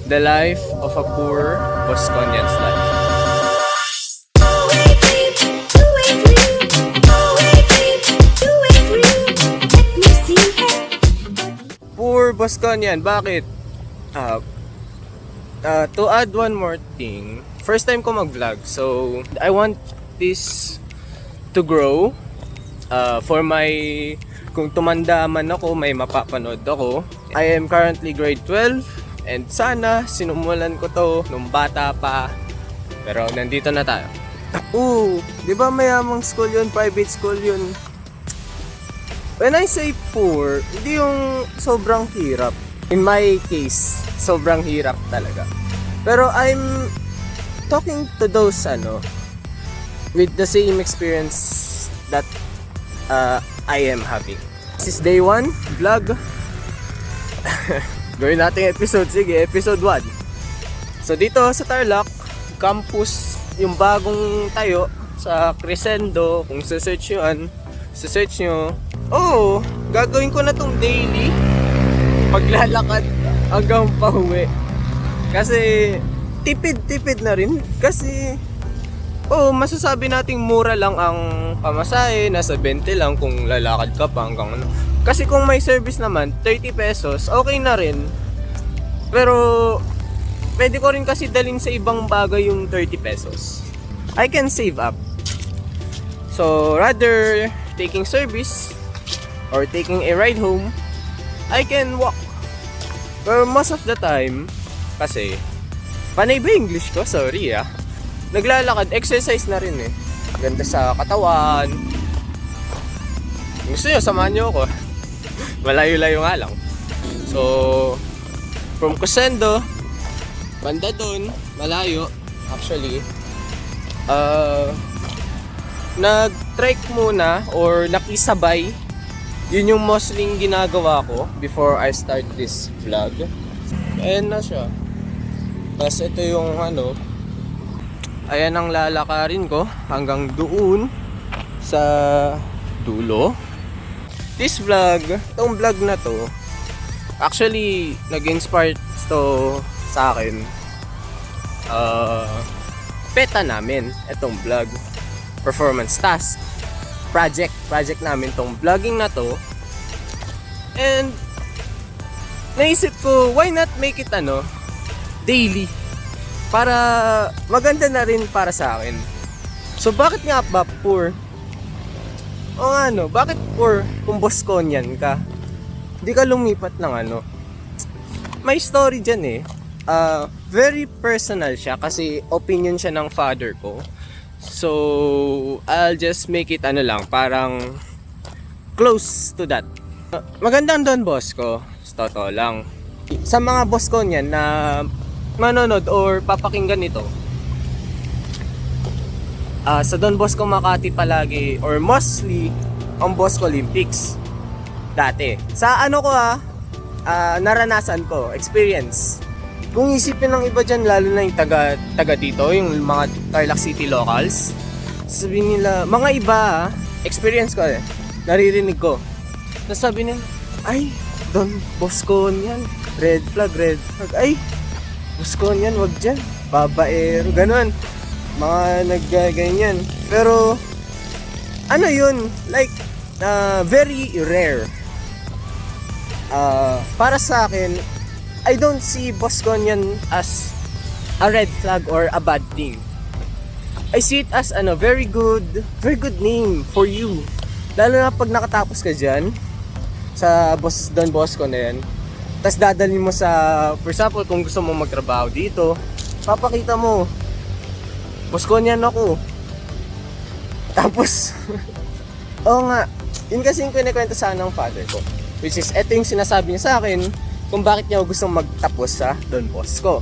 The life of a poor Bosconian's life. Poor Bosconian, bakit? To add one more thing, first time ko mag-vlog, so I want this to grow for my, kung tumanda man ako, may mapapanood ako. I am currently grade 12 and sana sinumulan ko to nung bata pa, pero nandito na tayo. Di ba mayamang school yun, private school yun? When I say poor, hindi yung sobrang hirap. In my case, sobrang hirap talaga. Pero I'm talking to those with the same experience that I am having. This is day 1 vlog. Gawin natin episode. Sige, episode 1. So dito sa Tarlac campus, yung bagong tayo sa Crescendo. Kung search nyo, gagawin ko na tong daily paglalakad hanggang pauwi. Kasi tipid na rin. Kasi masasabi nating mura lang ang pamasahe, nasa 20 lang kung lalakad ka pa hanggang ano. Kasi kung may service naman, 30 pesos, okay na rin. Pero pwede ko rin kasi dalhin sa ibang bagay yung 30 pesos. I can save up. So rather taking service or taking a ride home, I can walk. Pero most of the time, kasi panay ba English ko? Sorry naglalakad, exercise na rin ganda sa katawan. Gusto nyo, samahan nyo ako. Malayo-layo nga lang. So from Crescendo, banda dun, malayo actually, nag-trek muna or nakisabay. Yun yung mostly ginagawa ko before I start this vlog. Ayan na siya. Tapos ito yung ayan ang lalakarin ko hanggang doon sa dulo. This vlog, itong vlog na to, actually nag-inspire to sa akin. Peta namin itong vlog. Performance task. Project namin tong vlogging na to. And naisip ko, why not make it daily? Para maganda na rin para sa akin. So bakit nga ba poor? Bakit poor kung Bosconian ka? Hindi ka lumipat ng May story dyan very personal siya kasi opinion siya ng father ko. So I'll just make it parang close to that. Magandang Don Bosco, sa totoo lang. Sa mga Bosconian na manonood or papakinggan nito, sa Don Bosco Makati palagi or mostly ang Bosco Olympics dati. Sa naranasan ko, experience. Kung isipin ng iba dyan, lalo na yung taga dito, yung mga Tarlac City locals, sabihin nila, mga iba experience ko naririnig ko. Tapos sabi nila, ay, Don Bosconian, red flag. Ay, Bosconian, wag dyan, babaero, ganun. Mga nagganyan. Pero, yun, like, very rare. Para sa akin, I don't see Bosconian as a red flag or a bad thing. I see it as very good name for you. Lalo na pag nakatapos ka dyan sa Don Bosco na yan. Tapos dadalhin mo sa, for example, kung gusto mo magtrabaho dito, papakita mo, Bosconian ako. Tapos, yun kasi yung kinikwento sa ng father ko. Which is, eto yung sinasabi niya sa akin kung bakit niya gustong magtapos sa Don Bosco.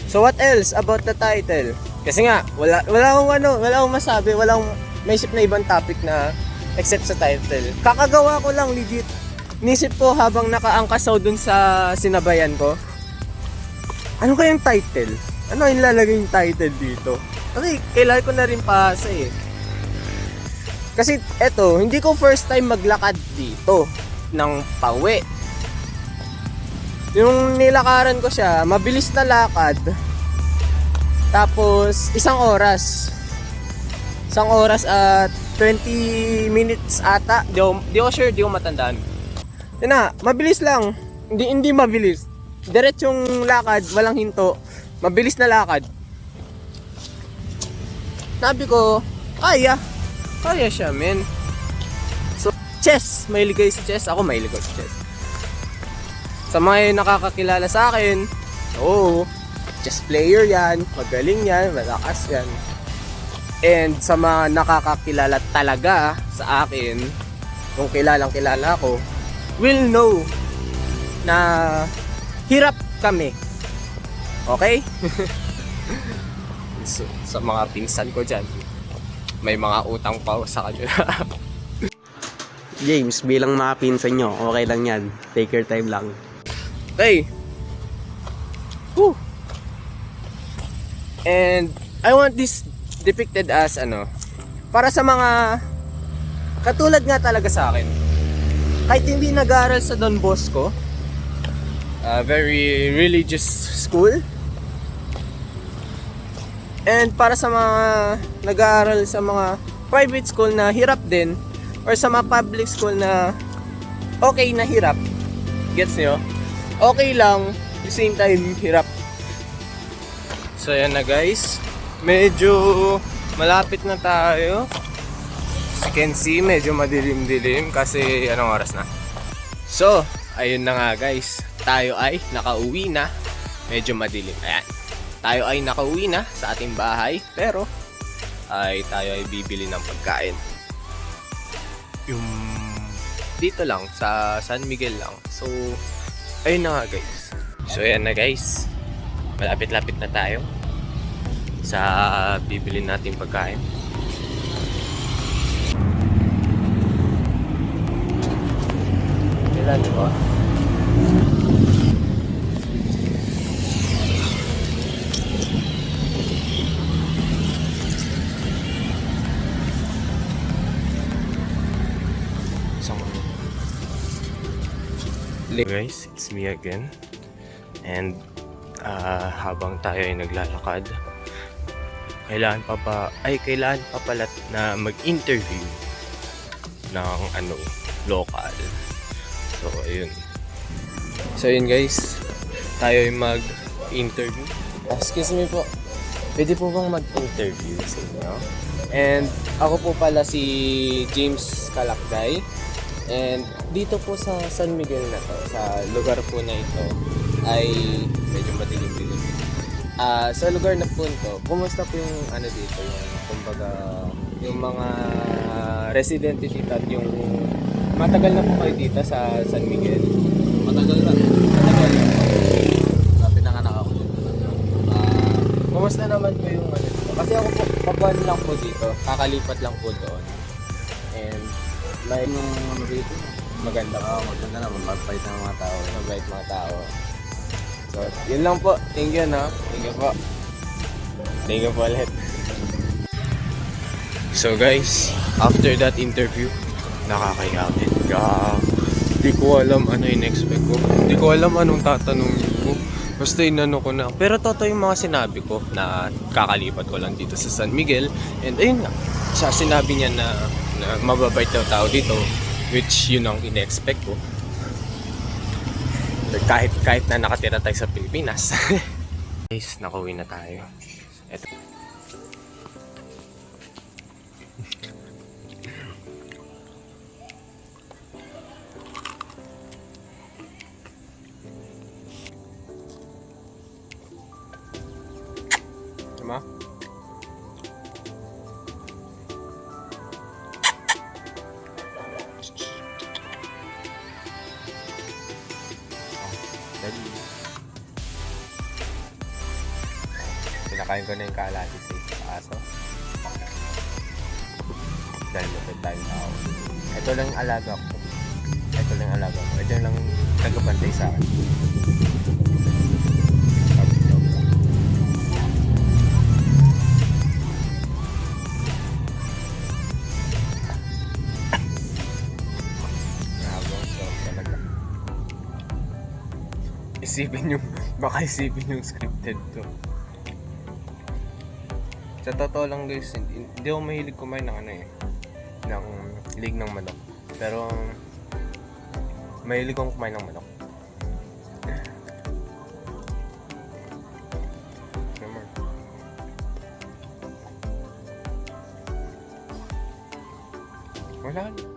So what else about the title? Kasi nga, wala akong masabi, wala akong maisip na ibang topic na except sa title. Kakagawa ko lang, legit. Nisip ko habang nakaangkasaw dun sa sinabayan ko, ano kayang title? Ano yung lalagay yung title dito? Kasi kailangan ko na rin pasa Kasi eto, hindi ko first time maglakad dito ng pauwi. Yung nilakaran ko siya, mabilis na lakad. Tapos, isang oras. Isang oras at 20 minutes ata. Di ko sure, di ko matandaan. Yun na, mabilis lang. Hindi mabilis. Diretsong lakad, walang hinto. Mabilis na lakad. Sabi ko, kaya siya, men. So, chess. Mahilig kayo sa chess? Ako mahilig ko sa chess. Sa mga nakakakilala sa akin, oo, chess player yan, magaling yan, malakas yan. And sa mga nakakakilala talaga sa akin, kung kilala ko, will know na hirap kami. Okay? So, sa mga pinsan ko dyan, may mga utang pa sa kanila. James, bilang mga pinsan nyo, okay lang yan. Take your time lang. Okay. Whew. And I want this depicted as para sa mga katulad nga talaga sa akin. Kahit hindi nag-aaral sa Don Bosco, very religious school. And para sa mga nag-aaral sa mga private school na hirap din, or sa mga public school na okay na hirap, gets nyo? Okay lang, at the same time hirap. So yan na guys, medyo malapit na tayo. As you can see, medyo madilim-dilim kasi anong oras na? So, ayun na nga guys, tayo ay nakauwi na. Medyo madilim, ayan. Tayo ay nakauwi na sa ating bahay, pero tayo ay bibili ng pagkain. Yung dito lang, sa San Miguel lang. So, ayun na nga guys. So, ayan na guys. Malapit-lapit na tayo sa bibili natin pagkain. Kailan ba? Guys, it's me again. And habang tayo ay naglalakad, kailangan pa pala na mag-interview ng local. So ayun. So ayun guys, tayo ay mag-interview. Excuse me po. Pwede po bang mag-interview sa inyo? And ako po pala si James Kalakday. And dito po sa San Miguel na to, sa lugar po na ito, ay medyo madilim-dilim. Sa lugar na po ito, kumusta po yung dito, yung kumbaga, yung mga residente dito at yung matagal na po kayo dito sa San Miguel? Matagal na. Pinanganak ako dito. Kumusta naman po yung dito? Kasi ako po, pabuan lang po dito, kakalipat lang po doon. And like, Dito. maganda po. Maganda na. Mabait ng mga tao. Mabait mga tao. So, yun lang po. Thank you, no? Thank you po. Thank you po ulit. So guys, after that interview, nakakayamin. Hindi ko alam ano in-expect ko. Hindi ko alam anong tatanungin ko. Basta inano ko na. Pero totoo yung mga sinabi ko na kakalipat ko lang dito sa San Miguel. And ayun nga, sa sinabi niya na mababait daw tao dito, which yun ang in-expect ko. Kahit na nakatira tayo sa Pilipinas. Guys, nakauwi na tayo. Eto. Diba? Pinakain ko na yung kaalati sa isang aso. Dahil lupit tayong tao. Ito lang yung alaga ko. Ito lang tagapantay sa akin. baka isipin yung scripted to. Sa totoo lang guys, hindi ako mahilig kumain ng ng leg ng manok. Pero mahilig akong kumain ng manok. Wala.